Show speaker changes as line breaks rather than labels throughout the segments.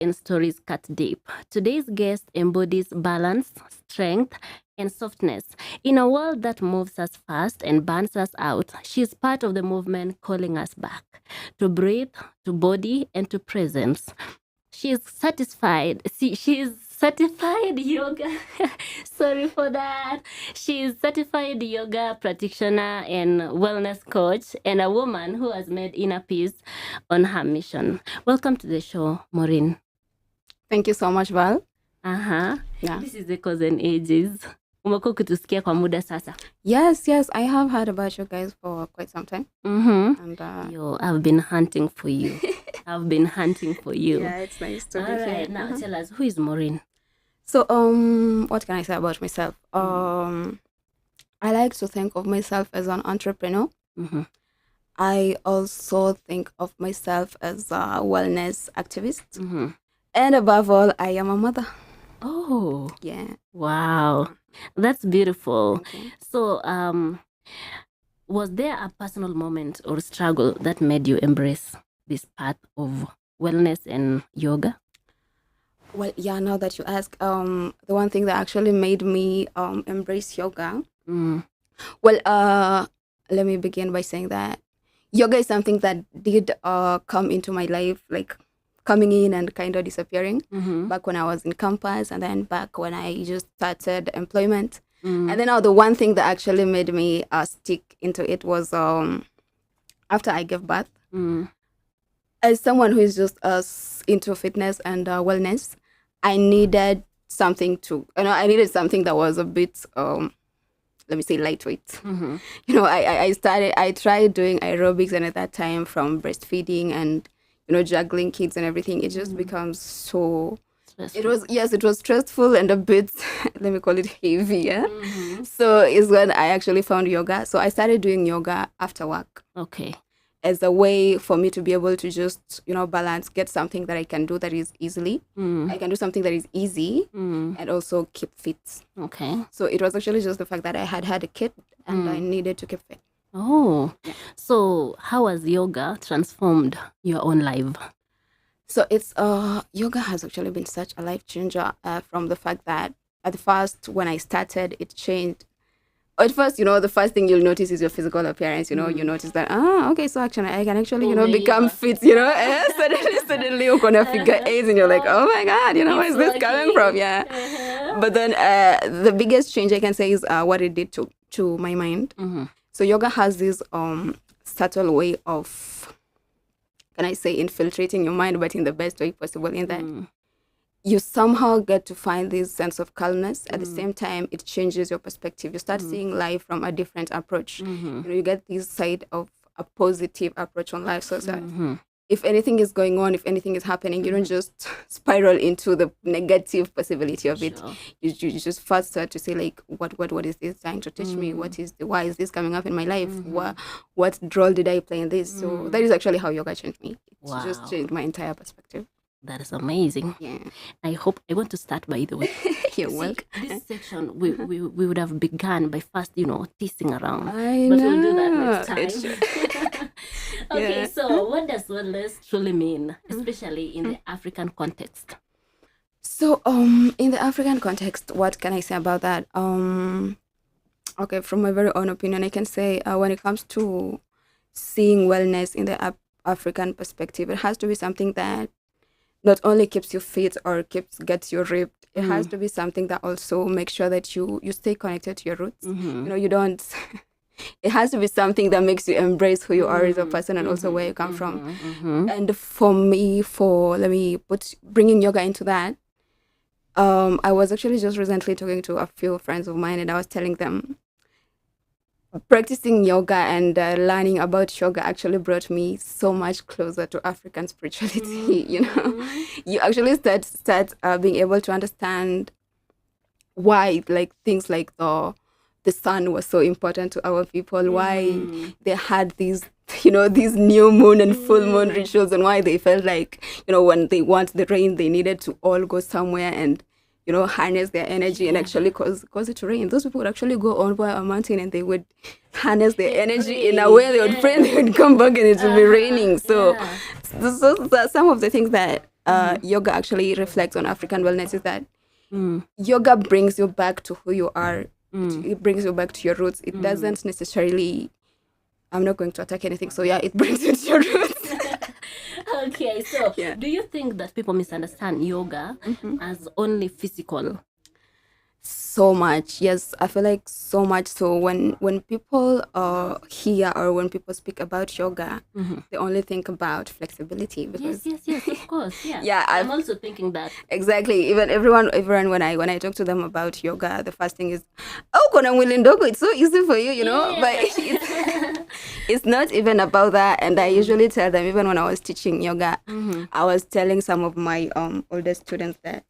and stories cut deep. Today's guest embodies balance, strength, and softness. In a world that moves us fast and burns us out, she is part of the movement calling us back to breathe, to body, and to presence. She is satisfied. She is certified yoga. Sorry for that. She is certified yoga practitioner and wellness coach, and a woman who has made inner peace on her mission. Welcome to the show, Maureen.
Thank you so much, Val.
Yeah. This is the Cousin Ages. Umekuwa ukitusikia kwa muda sasa.
Yes, I have heard about you guys for quite some time.
And Yo, I've been hunting for you. I've been hunting for you.
Yeah, it's nice to
be here. Now tell us, who is Maureen?
So, what can I say about myself? I like to think of myself as an entrepreneur. I also think of myself as a wellness activist. And above all, I am a mother.
Oh.
Yeah.
Wow. That's beautiful. Okay. So, was there a personal moment or struggle that made you embrace this path of wellness and yoga?
Well, yeah, now that you ask, the one thing that actually made me embrace yoga, well, let me begin by saying that yoga is something that did come into my life, like coming in and kind of disappearing back when I was in campus, and then back when I just started employment. And then now the one thing that actually made me stick into it was after I gave birth. As someone who is just into fitness and wellness, I needed something I needed something that was a bit, let me say, lightweight. I tried doing aerobics, and at that time, from breastfeeding and juggling kids and everything, it just becomes so stressful. It was stressful and a bit, let me call it heavy. Yeah. So it's when I actually found yoga. So I started doing yoga after work.
Okay.
As a way for me to be able to just, balance, get something that I can do that is easily. I can do something that is easy and also keep fit.
Okay.
So it was actually just the fact that I had a kid and I needed to keep fit.
Oh, yeah. So how has yoga transformed your own life?
So it's yoga has actually been such a life changer from the fact that at first when I started, it changed. At first, the first thing you'll notice is your physical appearance. You notice that, okay, so actually I can actually, become fit, suddenly you're gonna figure 8 and you're like, oh my God, where is this coming from? Yeah. But then the biggest change I can say is what it did to my mind. So yoga has this subtle way of, can I say, infiltrating your mind, but in the best way possible, in that you somehow get to find this sense of calmness. At the same time, it changes your perspective. You start seeing life from a different approach. You get this side of a positive approach on life. So if anything is going on, if anything is happening, you don't just spiral into the negative possibility of it. You just first start to say, like, what is this trying to teach me? Why is this coming up in my life? What role did I play in this? So that is actually how yoga changed me. It just changed my entire perspective.
That is amazing.
Yeah.
I want to start, by the way.
You're welcome.
This section, we would have begun by first, teasing around.
I
but
know.
we'll do that next time. Okay, so what does wellness truly mean, especially in the African context?
So, in the African context, what can I say about that? Okay, from my very own opinion, I can say when it comes to seeing wellness in the African perspective, it has to be something that not only keeps you fit or gets you ripped. It has to be something that also makes sure that you stay connected to your roots. You don't. It has to be something that makes you embrace who you are as a person and also where you come from. And for me, bringing yoga into that, I was actually just recently talking to a few friends of mine, and I was telling them practicing yoga and learning about yoga actually brought me so much closer to African spirituality. You actually start being able to understand why, like, things like the sun was so important to our people, why they had these new moon and full moon rituals, and why they felt like, when they want the rain, they needed to all go somewhere and harness their energy and actually cause it to rain. Those people would actually go over a mountain and they would harness their energy in a way. They would pray and they would come back and it would be raining. So some of the things that yoga actually reflects on African wellness is that
Mm.
yoga brings you back to who you are.
Mm.
It brings you back to your roots. It doesn't necessarily. I'm not going to attack anything. So yeah, it brings you to your roots.
Okay, so
Yeah.
do you think that people misunderstand yoga as only physical?
So much, yes, I feel like so much. So when people hear or when people speak about yoga, they only think about flexibility because
Yes, of course. Yeah.
Yeah,
I'm also thinking that.
exactly. Even everyone when I talk to them about yoga, the first thing is, oh, kona mwili ndogo, it's so easy for you, you know.
Yeah.
But it's not even about that. And I usually tell them, even when I was teaching yoga, I was telling some of my older students that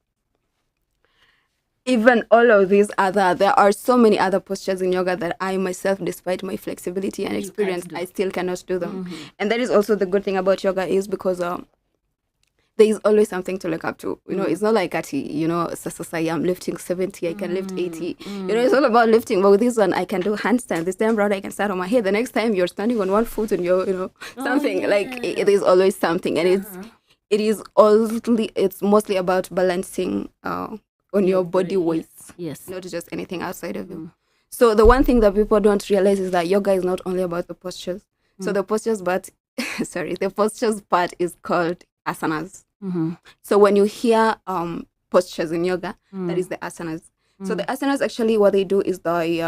even all of these there are so many other postures in yoga that I myself, despite my flexibility and experience,
do.
I still cannot do them. And that is also the good thing about yoga is because there is always something to look up to. You know, it's not like at I'm lifting 70, I can lift 80. You know, it's all about lifting. But with this one, I can do handstand. This time around, I can stand on my head. The next time you're standing on one foot and you're, something like it is always something. And it's mostly about balancing on your body weight,
Yes.
not just anything outside of you. So the one thing that people don't realize is that yoga is not only about the postures. So the postures, the postures part is called asanas. So when you hear postures in yoga, that is the asanas. So the asanas actually what they do is they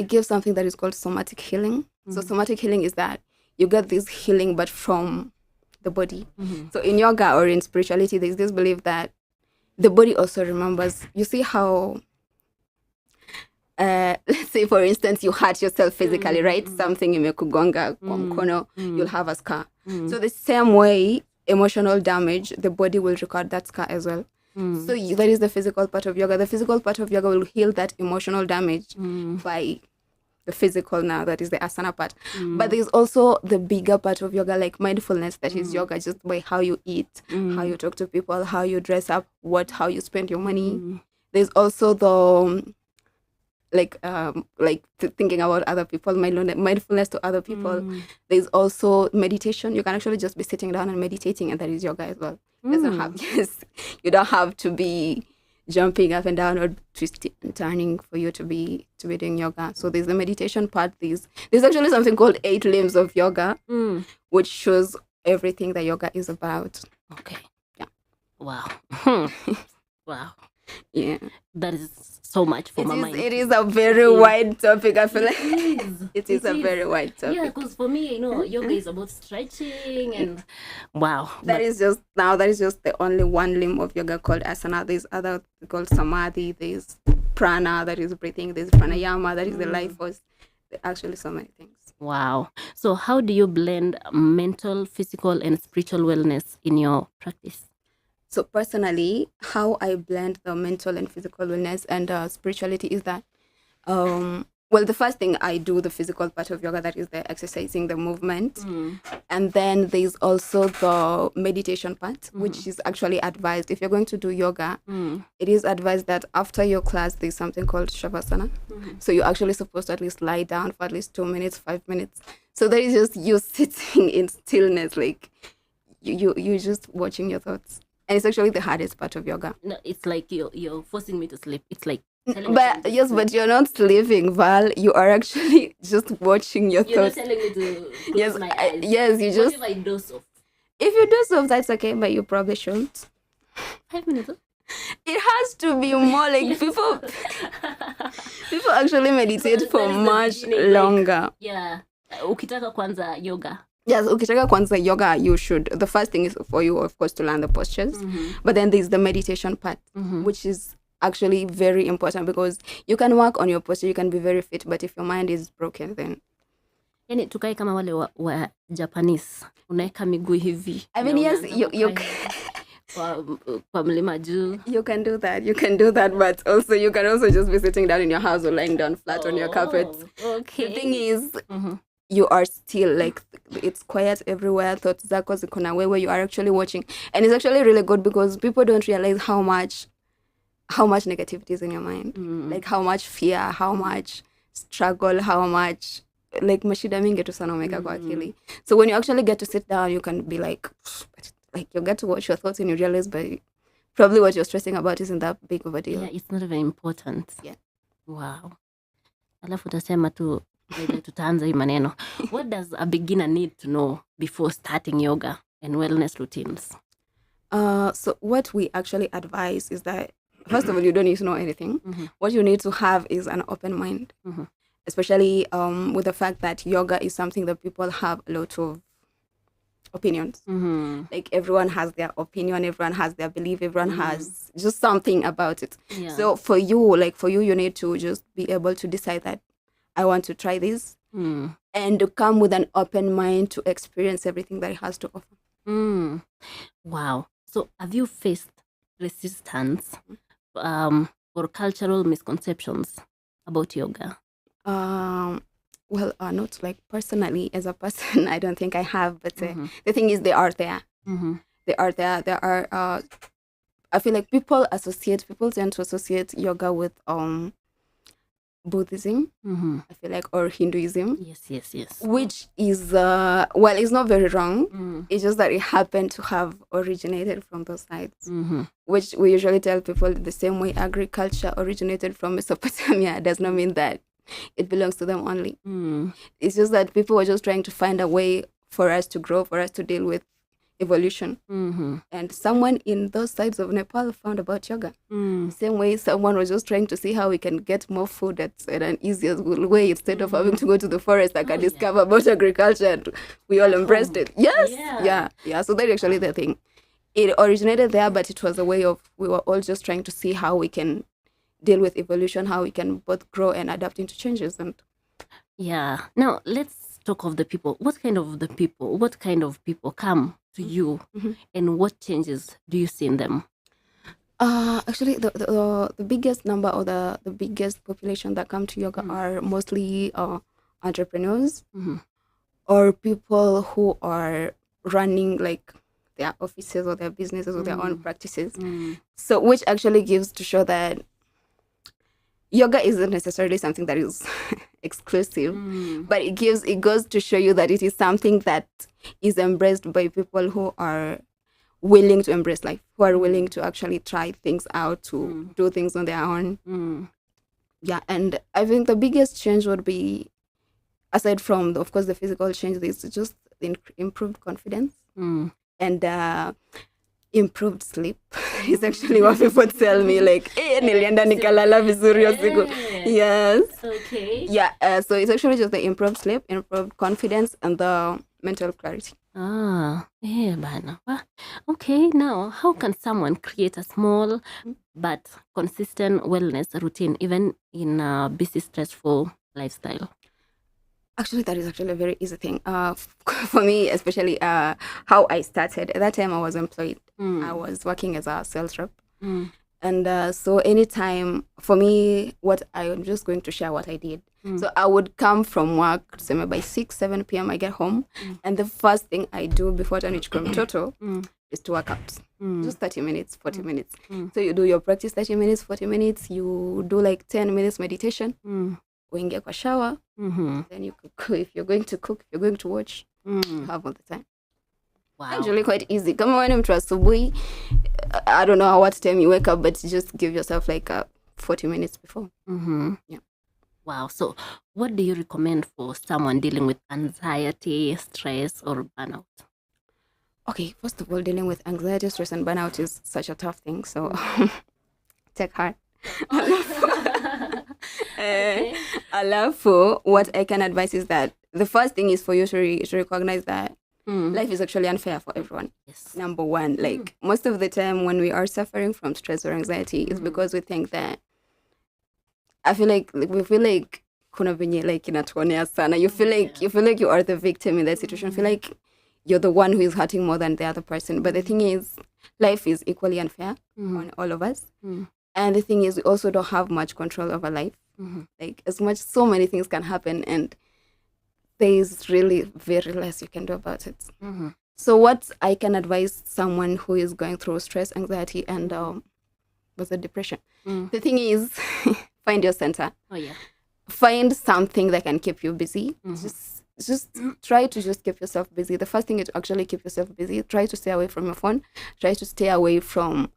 give something that is called somatic healing. So somatic healing is that you get this healing but from the body. So in yoga or in spirituality, there's this belief that the body also remembers. You see how let's say for instance you hurt yourself physically, right? Something imekugonga kwa mkono, you'll have a scar. So the same way, emotional damage, the body will record that scar as well. So that is the physical part of yoga. The physical part of yoga will heal that emotional damage by the physical now, that is the asana part. But there's also the bigger part of yoga, like mindfulness, that is yoga just by how you eat, how you talk to people, how you dress up, how you spend your money. There's also the thinking about other people, mindfulness to other people. There's also meditation. You can actually just be sitting down and meditating, and that is yoga as well. You don't have to be jumping up and down or twisting and turning for you to be doing yoga. So there's the meditation part. There's actually something called 8 limbs of yoga, which shows everything that yoga is about.
Okay.
Yeah.
Wow. Wow.
Yeah.
That is so much for my mind.
It is a very wide topic. I feel like it is a very wide topic.
Yeah, because for me, yoga is about stretching and wow.
That is just the only one limb of yoga called asana. There's other called samadhi. There's prana, that is breathing. There's pranayama, that is the life force. There are actually so many things.
Wow. So how do you blend mental, physical, and spiritual wellness in your practice?
So personally, how I blend the mental and physical wellness and spirituality is that, the first thing I do, the physical part of yoga, that is the exercising, the movement. And then there's also the meditation part, which is actually advised. If you're going to do yoga, it is advised that after your class, there's something called shavasana. So you're actually supposed to at least lie down for at least 2 minutes, 5 minutes. So that is just you sitting in stillness, like you're just watching your thoughts. And it's actually the hardest part of yoga.
No, it's like you're forcing me to sleep. It's like
but you're not sleeping, Val. You are actually just watching your thoughts.
You're not telling me to close my eyes.
Yes, you just.
What if I doze off?
If you doze off, that's okay, but you probably shouldn't.
5 minutes.
It has to be more like people. People actually meditate for much longer.
Yeah, ukitaka kwanza yoga.
Yes, ukitaka kwanza yoga, you should. The first thing is for you, of course, to learn the postures. But then there's the meditation part, which is actually very important because you can work on your posture, you can be very fit, but if your mind is broken, then...
Yani tukae kama wale wa Japanese, unaeka miguu hivi.
I mean, yes,
kwa mlima juu.
You can do that, but also you can also just be sitting down in your house or lying down flat on your carpet.
Okay.
The thing is, you are still like, it's quiet everywhere, thoughts zako ziko na wewe, you are actually watching. And it's actually really good because people don't realize how much negativity is in your mind. Like how much fear, how much struggle, how much like mashida mingi tu sana umeka kwa akili. So when you actually get to sit down, you can be like you get to watch your thoughts and you realize but probably what you're stressing about isn't that big of a deal.
Yeah, it's not even important.
Yeah.
Wow. Alafu utasema tu tutaanza hii maneno. What does a beginner need to know before starting yoga and wellness routines?
So what we actually advise is that first of all, you don't need to know anything. What you need to have is an open mind, especially with the fact that yoga is something that people have a lot of opinions. Like everyone has their opinion, everyone has their belief, everyone has just something about it.
Yeah.
So for you, you need to just be able to decide that I want to try this and to come with an open mind to experience everything that it has to offer.
Wow. So have you faced resistance or cultural misconceptions about yoga?
Well, not like personally as a person, I don't think I have, but the thing is they are there. They are there. There are, I feel like people tend to associate yoga with Buddhism, I feel like, or Hinduism.
Yes.
Which is, well, it's not very wrong. It's just that it happened to have originated from those sides, which we usually tell people the same way agriculture originated from Mesopotamia does not mean that it belongs to them only. It's just that people were just trying to find a way for us to grow, for us to deal with evolution. And someone in those sides of Nepal found about yoga. Same way someone was just trying to see how we can get more food at an easier way instead of having to go to the forest. I can discover about agriculture, and we all embraced it. Yes. Yeah. So that's actually the thing. It originated there, but it was a way of, we were all just trying to see how we can deal with evolution, how we can both grow and adapt into changes. And
yeah, now let's talk of the people. What kind of people come to you, and what changes do you see in them?
Actually, the biggest number, or the biggest population that come to yoga are mostly entrepreneurs or people who are running like their offices or their businesses or their own practices. So which actually gives to show that yoga isn't necessarily something that is exclusive, but it goes to show you that it is something that is embraced by people who are willing to embrace life, who are willing to actually try things out, to do things on their own. Yeah, and I think the biggest change would be, aside from, of course, the physical change, is just improved confidence and improved sleep. Is actually what people tell me, like, nilienda nikalala vizuri usiku. Yes.
Okay.
Yeah, so it's actually just the improved sleep, improved confidence, and the mental clarity.
Bana. Okay, now how can someone create a small but consistent wellness routine even in a busy, stressful lifestyle?
Actually, that is actually a very easy thing. For me, especially how I started. At that time, I was employed. I was working as a sales rep. And so anytime, for me, what I'm just going to share what I did. So I would come from work, say by 6, 7 p.m. I get home. And the first thing I do before Tanichkom Toto is to work out. Just 30 minutes, 40 minutes. So you do your practice 30 minutes, 40 minutes. You do like 10 minutes meditation. Uingia kwa shower. Then you cook. If you're going to cook, if you're going to watch, you have all the time.
Wow.
Actually quite easy. Kama when mtu asubuhi, I don't know what time you wake up, but just give yourself like 40 minutes before. Yeah.
Wow. So what do you recommend for someone dealing with anxiety, stress, or burnout?
Okay, first of all, dealing with anxiety, stress, and burnout is such a tough thing. So take heart. Alafu, what I can advise is that the first thing is for you to recognize that life is actually unfair for everyone.
Yes.
Number one, like most of the time when we are suffering from stress or anxiety, it's because we think that, I feel like we feel like kuna venye like inatuonea sana. You feel like you are the victim in that situation. You feel like you're the one who is hurting more than the other person. But the thing is, life is equally unfair on all of us. And the thing is, we also don't have much control over life. Like so many things can happen, and there is really very less you can do about it. So what I can advise someone who is going through stress, anxiety, and depression. The thing is, find your center.
Oh yeah.
find something that can keep you busy. Just try to just keep yourself busy. The first thing is to actually keep yourself busy. Try to stay away from your phone. Try to stay away from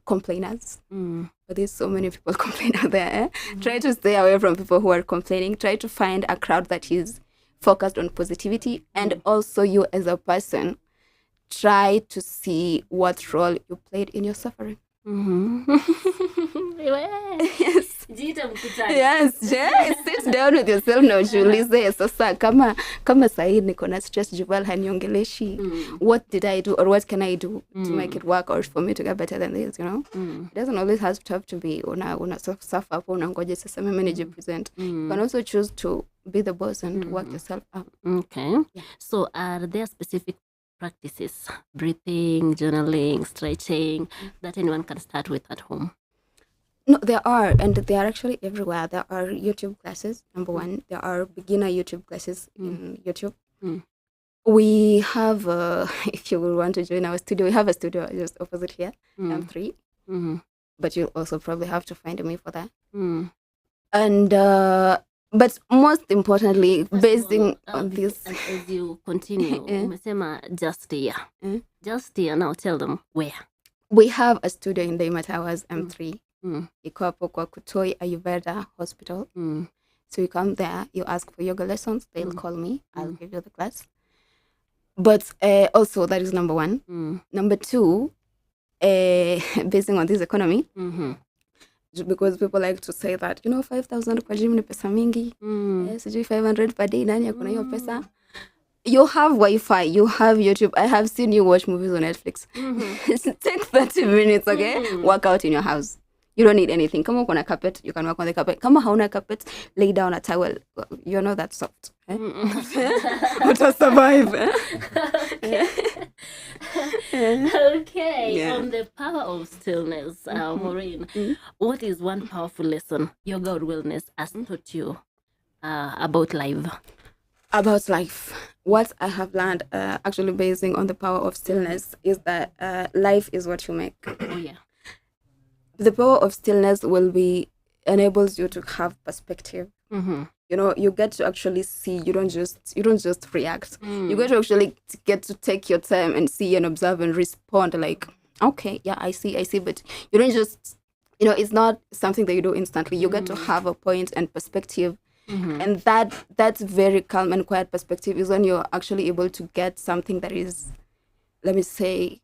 complainers. But there's so many people complain out there. Try to stay away from people who are complaining. Try to find a crowd that is focused on positivity. And also you as a person, try to see what role you played in your suffering. Yes. Yes, sit down with yourself na ujiulize sasa kama sahi niko na stress Juval haniongeleshi, what did I do or what can I do to make it work or for me to get better than this, you know? It doesn't always have to be una suffer hapo unangoja sasa mimi nijipresent. You can also choose to be the boss and work yourself up.
Okay. So are there specific practices, breathing, journaling, stretching, that anyone can start with at home?
No, there are, and they are actually everywhere. There are YouTube classes, number one. There are beginner YouTube classes in YouTube. We have, if you will want to join our studio, we have a studio just opposite here, M3. But you'll also probably have to find me for that. And, but most importantly, basing on this.
As you continue, umesema just here. Just here, now tell them where.
We have a studio in the Ima Towers, M3. Iko hapo kwa Kutoi Ayurveda Hospital. So you come there, you ask for yoga lessons, they'll call me, I'll give you the class. But also, that is number one. Number two, basing on this economy, because people like to say that, 5,000 kwa gym ni pesa mingi, 500 per day, nani akona hiyo pesa? You have Wi-Fi, you have YouTube. I have seen you watch movies on Netflix. Take 30 minutes, okay? Work out in your house. You don't need anything. Kama uko na carpet, you can work on the carpet. Kama hauna carpet, lay down a towel. You're not that soft. But to survive.
Okay. On the power of stillness, Maureen, what is one powerful lesson yoga or wellness has taught you about life?
About life. What I have learned, actually basing on the power of stillness, is that life is what you make.
Oh, yeah.
The power of stillness enables you to have perspective. You get to actually see. You don't just react. You get to actually get to take your time and see and observe and respond. Like, okay, yeah, I see. But you don't just, it's not something that you do instantly. You get to have a point and perspective, and that's very calm and quiet perspective is when you're actually able to get something that is, let me say,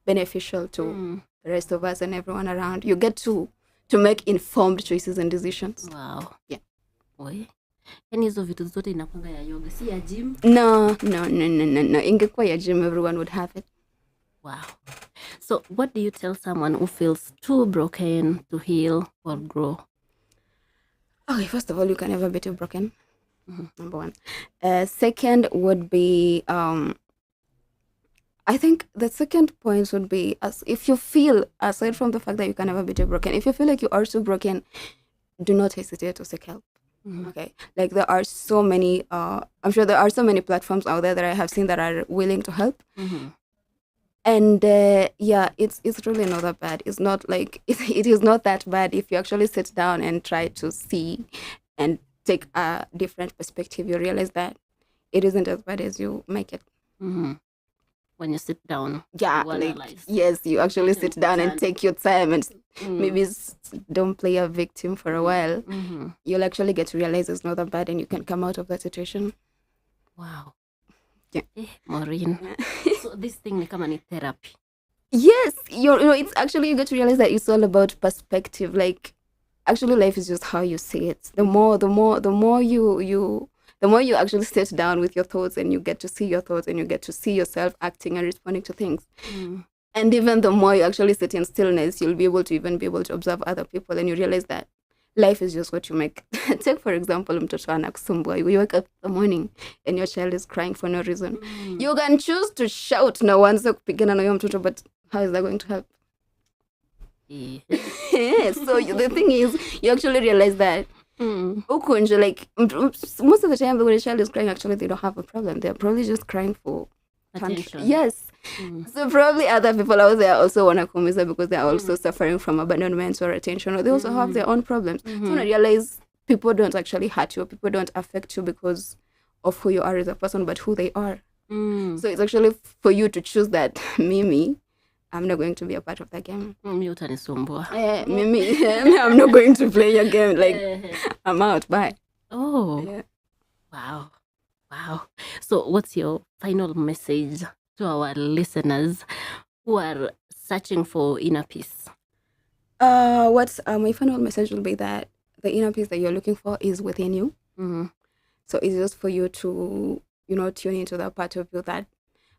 beneficial to the rest of us and everyone around. You get to make informed choices and decisions.
Wow.
Yeah.
Oye. Yani hizo vitu zote inakwanga ya yoga, si ya gym?
No. Ingekuwa ya gym, everyone would have it.
Wow. So what do you tell someone who feels too broken to heal or grow?
Okay, first of all, you can never be too broken. Number one. Second would be, I think the second point would be, as if you feel, aside from the fact that you can never be too broken, if you feel like you are too broken, do not hesitate to seek help. Okay, like there are so many, I'm sure there are so many platforms out there that I have seen that are willing to help. And it's really not that bad. It's not like, it is not that bad if you actually sit down and try to see and take a different perspective. You realize that it isn't as bad as you make it.
When you sit down,
yes, you actually sit down and take your time and maybe don't play a victim for a while. You'll actually get to realize it's not that bad and you can come out of that situation.
Wow.
Yeah.
Maureen. So this thing ni kama ni therapy.
Yes, it's actually, you get to realize that it's all about perspective. Like, actually life is just how you see it. The more you actually sit down with your thoughts and you get to see your thoughts and you get to see yourself acting and responding to things. And even the more you actually sit in stillness, you'll be able to observe other people and you realize that life is just what you make. Take, for example, mtoto anakusumbua. You wake up in the morning and your child is crying for no reason. You can choose to shout na uanze kupigana na huyo mtoto, but how is that going to help? So the thing is, you actually realize that like most of the time when a child is crying, actually they don't have a problem. They're probably just crying for
attention.
Yes. So probably other people out there also want to kuumiza because they're also suffering from abandonment or attention, or they also have their own problems. So when I realize people don't actually hurt you. People don't affect you because of who you are as a person, but who they are. So it's actually for you to choose that Mimi, I'm not going to be a part of that game.
Mi utanisumbua.
Mimi, I'm not going to play your game. Like, I'm out. Bye.
Oh,
Yeah.
wow. Wow. So what's your final message to our listeners who are searching for inner peace?
What's my final message will be that the inner peace that you're looking for is within you.
Mm-hmm.
So it's just for you to, tune into that part of you that,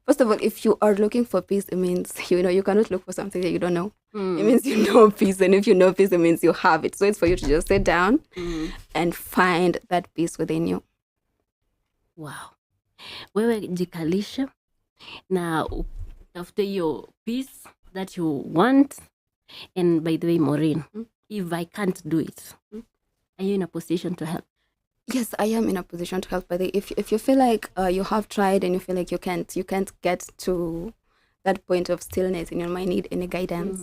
first of all, if you are looking for peace, it means, you cannot look for something that you don't know. It means you know peace. And if you know peace, it means you have it. So it's for you to just sit down and find that peace within you.
Wow. Wewe jikalishe na utafute hiyo peace that you want. And by the way, Maureen, if I can't do it, are you in a position to help?
Yes, I am in a position to help. But if you feel like you have tried and you feel like you can't get to that point of stillness and you might need any guidance,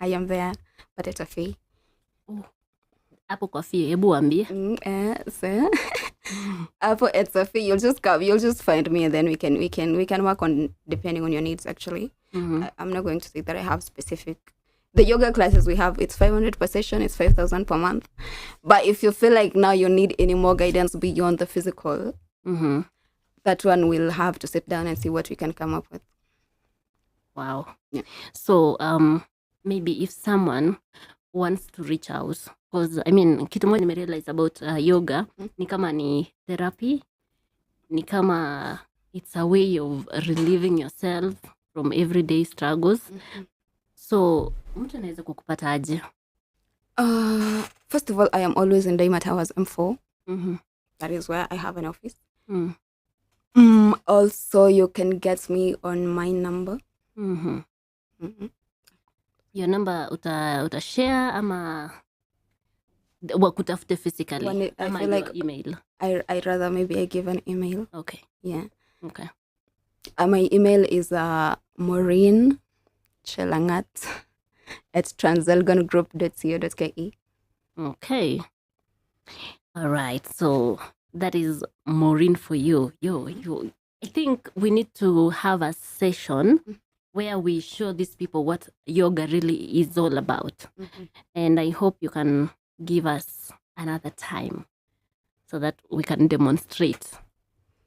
I am there, but at a fee.
Hapo kwa fee, hebu waambie.
So Apple, it's a fee. You'll just come. You'll just find me, and then we can work on depending on your needs. Actually, I'm not going to say that I have specific. The yoga classes we have, it's 500 per session. It's 5,000 per month. But if you feel like now you need any more guidance beyond the physical, that one will have to sit down and see what we can come up with.
Wow.
Yeah.
So maybe if someone wants to reach out, because I mean, kitu moja nimerealize about yoga, ni kama ni therapy, ni kama it's a way of relieving yourself from everyday struggles. So mtu anaweza kukupata aje?
First of all, I am always in Daima Towers M4. That is where I have an office. Also, you can get me on my number.
Your number utashare ama wakutafute physically?
I
ama
feel
your
like
email?
I'd rather maybe I give an email.
Okay.
Yeah.
Okay.
My email is Maureen Chelangat at transelgongroup.co.ke.
Okay. All right. So that is Maureen for you. I think we need to have a session where we show these people what yoga really is all about. And I hope you can give us another time so that we can demonstrate.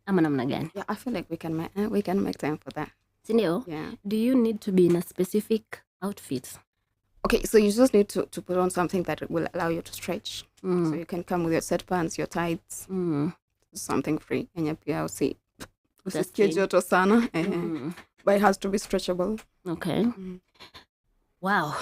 Ama namna gani?
Yeah, I feel like we can make time for that.
Sindio?
Yeah.
Do you need to be in a specific outfit?
Okay, so you just need to put on something that will allow you to stretch. So you can come with your sweatpants, your tights, something free. And pia usikie joto sana. But it has to be stretchable.
Okay. Wow.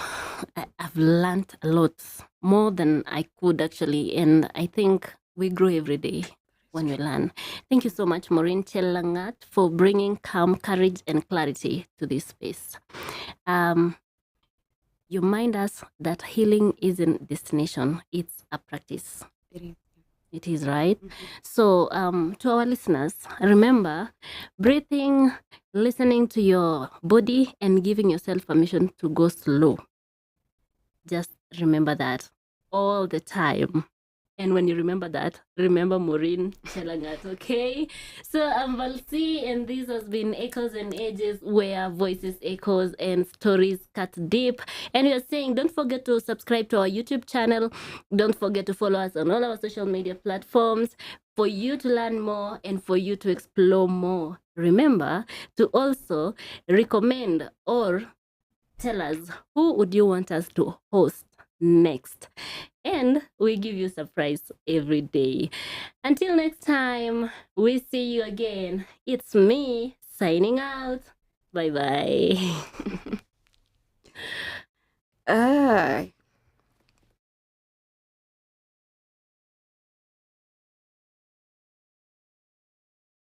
I've learned a lot, more than I could actually. And I think we grow every day when we learn. Thank you so much, Maureen Chelangat, for bringing calm, courage, and clarity to this space. You remind us that healing isn't destination, it's a practice. It is, right? So to our listeners, remember, breathing, listening to your body, and giving yourself permission to go slow. Just remember that all the time. And when you remember that, remember Maureen Chelangat, okay? So I'm Valsi, and this has been Echoes and Edges, where voices echoes and stories cut deep. And we are saying, don't forget to subscribe to our YouTube channel. Don't forget to follow us on all our social media platforms for you to learn more and for you to explore more. Remember to also recommend or tell us who would you want us to host next, and we give you surprise every day. Until next time, we see you again. It's me signing out. Bye bye.